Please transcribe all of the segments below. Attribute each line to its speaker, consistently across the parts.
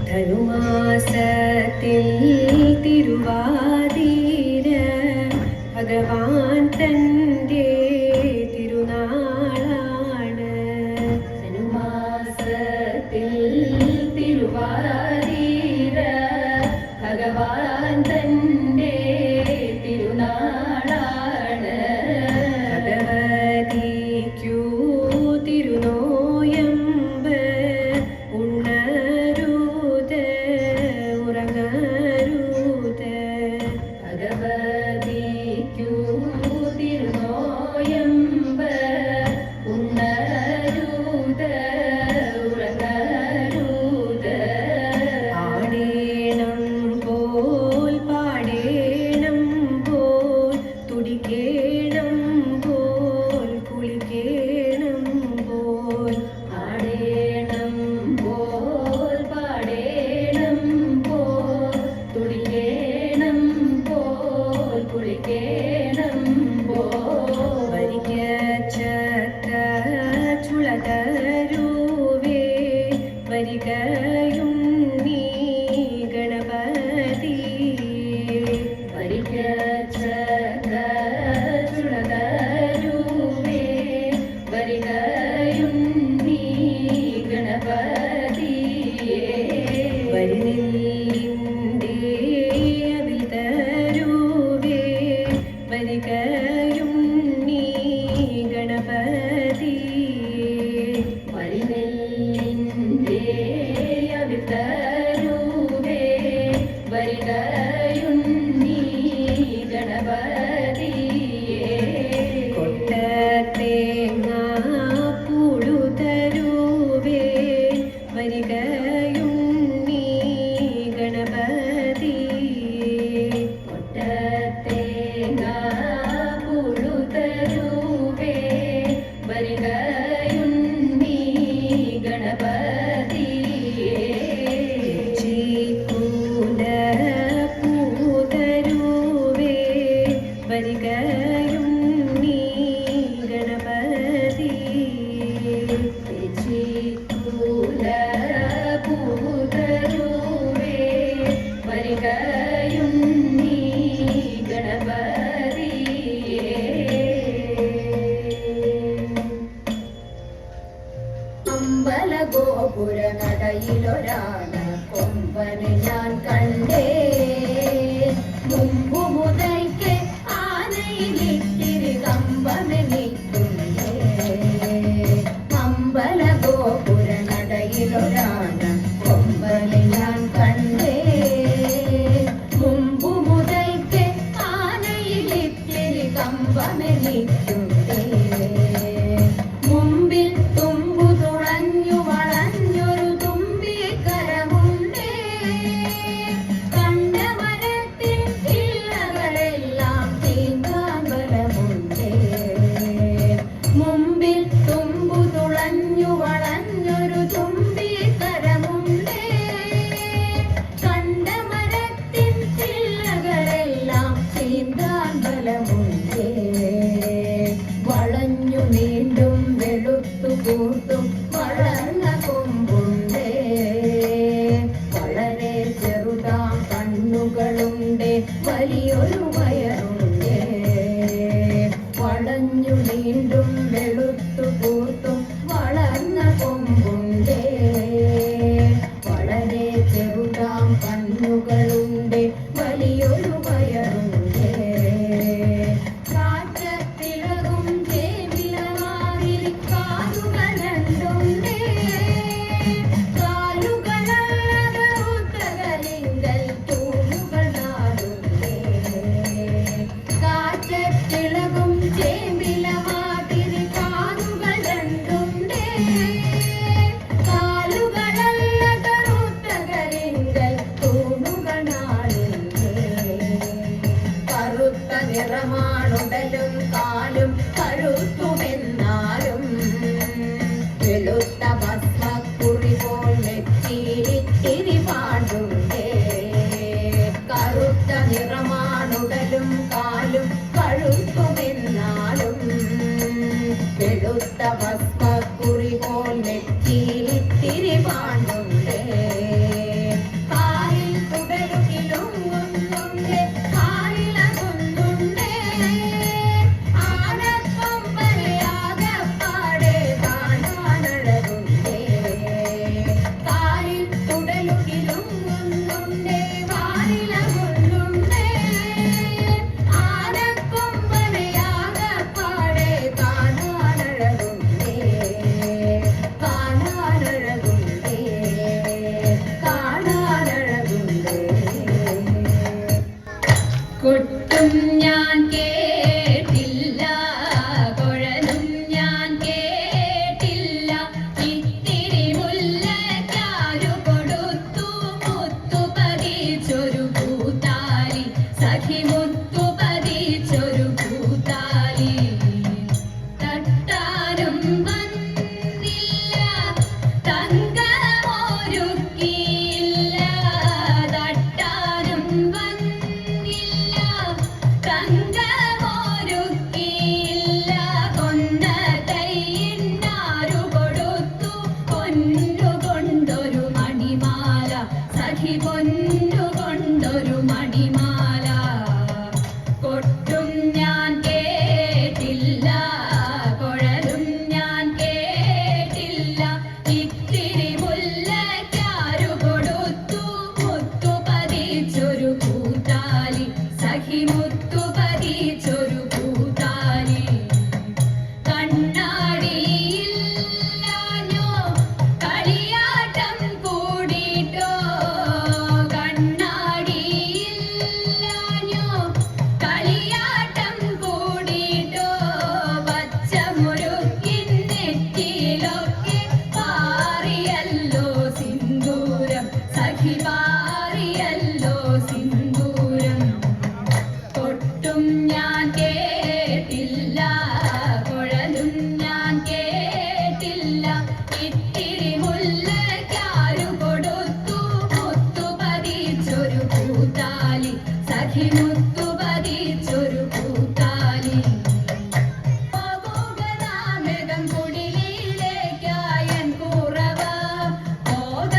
Speaker 1: ധനുമാസത്തിൽ തിരുവാതിര ഭഗവാൻ തൻ്റെ തിരുനാളാണ്. ധനുമാസത്തിൽ തിരുവാതിര ഭഗവാൻ തൻ്റെ തിരുനാളാണ്. ഭഗവതിക്കു തിരുനോയമ്പ് ഉണരുത് ഉറങ്ങരുത്. ഭഗവതിക്കു തിരുനോയമ്പ് ഉണരുത് ഉറങ്ങരുത്. ആടേണം പോൽ പാടേണം പോൽ തുടിക്കേണം പോൽ കുളിക്കേണം പോൽ. ആടേണം പോൽ പാടേണം പോൽ തുടിക്കേണം പോൽ കുളിക്കേണം പോൽ. വരിക്കച്ചക്ക ചുളതരുവേ വരികയും നീ ഗണപതി. വരിക്കച്ചക്ക ചുളതരുവേ വരികയും നീ ഗണപതി. വരിനെല്ലിൻ്റെ അവിൽ തരുവേ വരികയും നീ ഗണപതി. വരിനെല്ലിൻ്റെ അവിൽ തരുവേ വരികയും നീ ഗണപതി. കൊട്ടത്തേങ്ങ പൂളു തരുവേ വരികയും നീ ഗണപതി. കൊട്ടത്തേങ്ങ പൂളു തരുവേ വരികയും നീ ഗണപതി. ചീക്കൂല പൂ തരുവേ വരികയും നീ ഗണപതി. ചീക്കൂല പൂ തരുവേ വരികയും നീ ഗണപതി.
Speaker 2: അമ്പലഗോപുര നടയിലൊരാന കൊമ്പനെ ഞാൻ കണ്ടേ. മുമ്പു മുതൽക്ക് ആനയിലിത്തിരി കമ്പമെനിക്കുണ്ടേ. അമ്പലഗോപുര നടയിലൊരാന കൊമ്പനെ ഞാൻ കണ്ടേ. മുമ്പു മുതൽക്ക് ആനയിലിത്തിരി കമ്പമെനിക്കുണ്ടേ. മുമ്പിൽ തുമ്പു തുളഞ്ഞു വളഞ്ഞൊരു തുമ്പിക്കരമുണ്ടേ. സഖി പൊന്നുകൊണ്ടൊരു മണിമാല കൊട്ടും ഞാൻ കേട്ടില്ല, കുഴലും ഞാൻ കേട്ടില്ല. ഇത്തിരി മുല്ലയ്ക്കാരു കൊടുത്തു മുത്തു പതിച്ചൊരു പൂത്താലി, സഖി മുത്തു പതിച്ചൊരു പൂത്താലി. കണ്ണാടിയില്ലാഞ്ഞോ കളിയാട്ടം കൂടിട്ടോ, കണ്ണാടിയില്ലാഞ്ഞോ കളിയാട്ടം കൂടിട്ടോ. പച്ചമുരുക്കിൻ നെറ്റിയിലൊക്കെ പാറിയല്ലോ സിന്ദൂരം, സഖി പാറിയല്ലോ സിന്ദൂരം. കൊട്ടും ഞാൻ കേട്ടില്ല, കുഴലും ഞാൻ കേട്ടില്ല. ഇത്തിരി മുല്ലയ്ക്കാരു കൊടുത്തു മുത്തു പതിച്ചൊരു പൂത്താലി, സഖി മുത്തു പതിച്ചൊരു പൂത്താലി. പോകുക നാമകം കുടിലിലേക്കായൻ കുറവ, പോക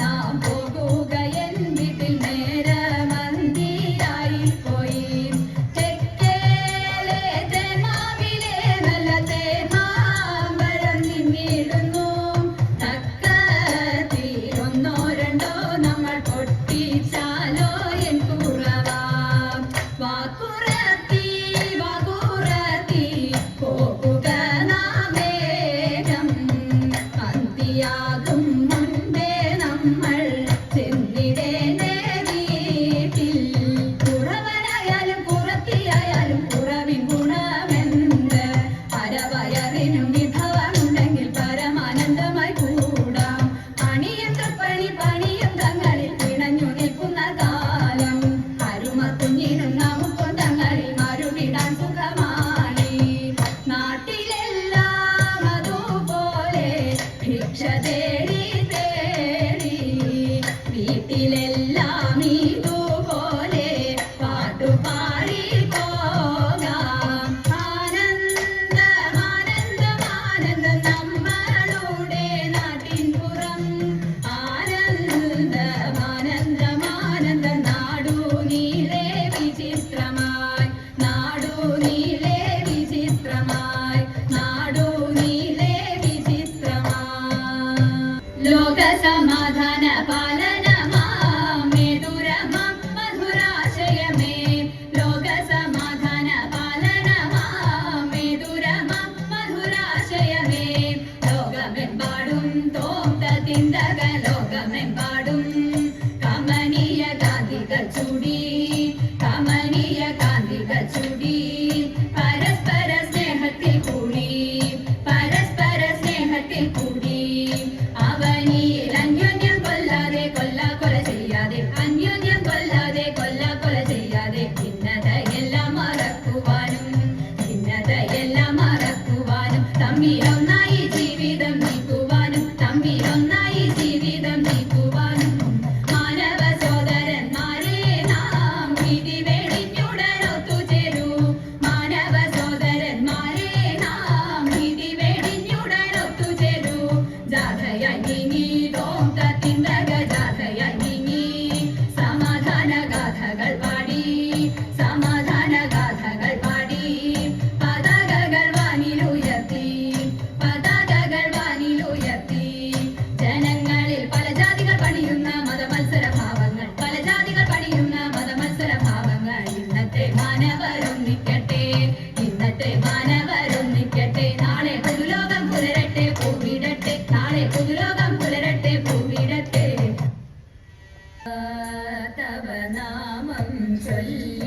Speaker 2: നാം പോകുക എൻ വീട്ടിൽ നേരമന്തിയായി പോയി. തെക്കേലെ തേന്മാവിലെ നല്ല തേന്മാമ്പഴം നിന്നിടുന്നു, തക്കത്തിലൊന്നോ രണ്ടോ നമ്മൾ പൊട്ടിച്ചാലോ എൻ കുറവ. വാക്കുറത്തി വാക്കുറത്തി പോകുക നാം വേഗം, അന്തിയാകും മുൻപേ നമ്മൾ ചെന്നിടേണ്ടേ വീട്ടിൽ. കുറവനായാലും കുറത്തിയായാലും കുറവിൻ ഗുണമെന്ത്, അരവയറിനും വിഭവമുണ്ടെങ്കിൽ പരമാനന്ദമായി കൂടാം. പണിയും തൃപ്പണി പണിയും തങ്ങളിൽ പിണഞ്ഞു നിൽക്കുന്ന കാലം, അരുമക്കുഞ്ഞിനും നമുക്കും തങ്ങളിൽ മറുവിടാൻ സുഖമായി. നാട്ടിലെല്ലാം അതുപോലെ ഭിക്ഷ തേടി തേടി, വീട്ടിലെല്ലാം ഇതുപോലെ പാട്ടുപാടി പോകാം. ആനന്ദമാനന്ദമാനന്ദം നമ്മളുടെ നാട്ടിൻപുറം, ആനന്ദമാനന്ദമാനന്ദം നാടു നീളെ വിചിത്രമായി, നാടു നീളെ വിചിത്രമായി, നാടു നീളെ വിചിത്രമായി. ലോകസമാധാന പാലനമാമേ ദുരമാം മധുരാശയമേ, ലോകസമാധാന പാലനമാമേ ദുരമാം മധുരാശയമേ. ലോകമെമ്പാടും തോന്തതിന്തക, ലോകമെമ്പാടും കമനീയ കാന്തികൾ ചൂടി, കമനീയ കാന്തികൾ ചൂടി. പരസ്പര സ്നേഹത്തിൽ കൂടി, പരസ്പര സ്നേഹത്തിൽ കൂടി. അവനിൽ അന്യോന്യം കൊല്ലാതെ കൊല ചെയ്യാതെ, അന്യോന്യം കൊല്ലാതെ കൊല ചെയ്യാതെ. ഭിന്നതയെല്ലാം മറക്കുവാനും, ഭിന്നതയെല്ലാം മറക്കുവാനും, തമ്മിലൊന്നായി ജീവിതം നീക്കുവാനും, തമ്മിലൊന്നായി ജീവിതം നീക്കുവാനും. മാനവ സോദരന്മാരെ നാം വിധി വെടിഞ്ഞുടൻ ഒത്തുചേരൂ, മാനവ സോദരന്മാരെ നാം വിധി വെടിഞ്ഞുടൻ ഒത്തുചേരൂ. ജാഥയായി നീങ്ങി തോന്തത്തിന്തക, ജാഥയായി നീങ്ങി സമാധാന ഗാഥകൾ പാടി, സമാധാന ഗാഥകൾ പാടി. പതാകകൾ വാനിലുയർത്തി, പതാകകൾ വാനിലുയർത്തി. ജനങ്ങളിൽ പല ജാതികൾ പണിയുന്ന മതമത്സര ഭാവങ്ങൾ, പല ജാതികൾ പണിയുന്ന മതമത്സര ഭാവങ്ങൾ. ഇന്നത്തെ മാനവരൊന്നിക്കട്ടെ, ഇന്നത്തെ മാനവരൊന്നിക്കട്ടെ. നാളെ പുതുലോകം പുലരട്ടെ പൂവിടട്ടെ, നാളെ പുതുലോകം പുലരട്ടെ പൂവിടട്ടെ. തവ നാമം ചൊല്ലി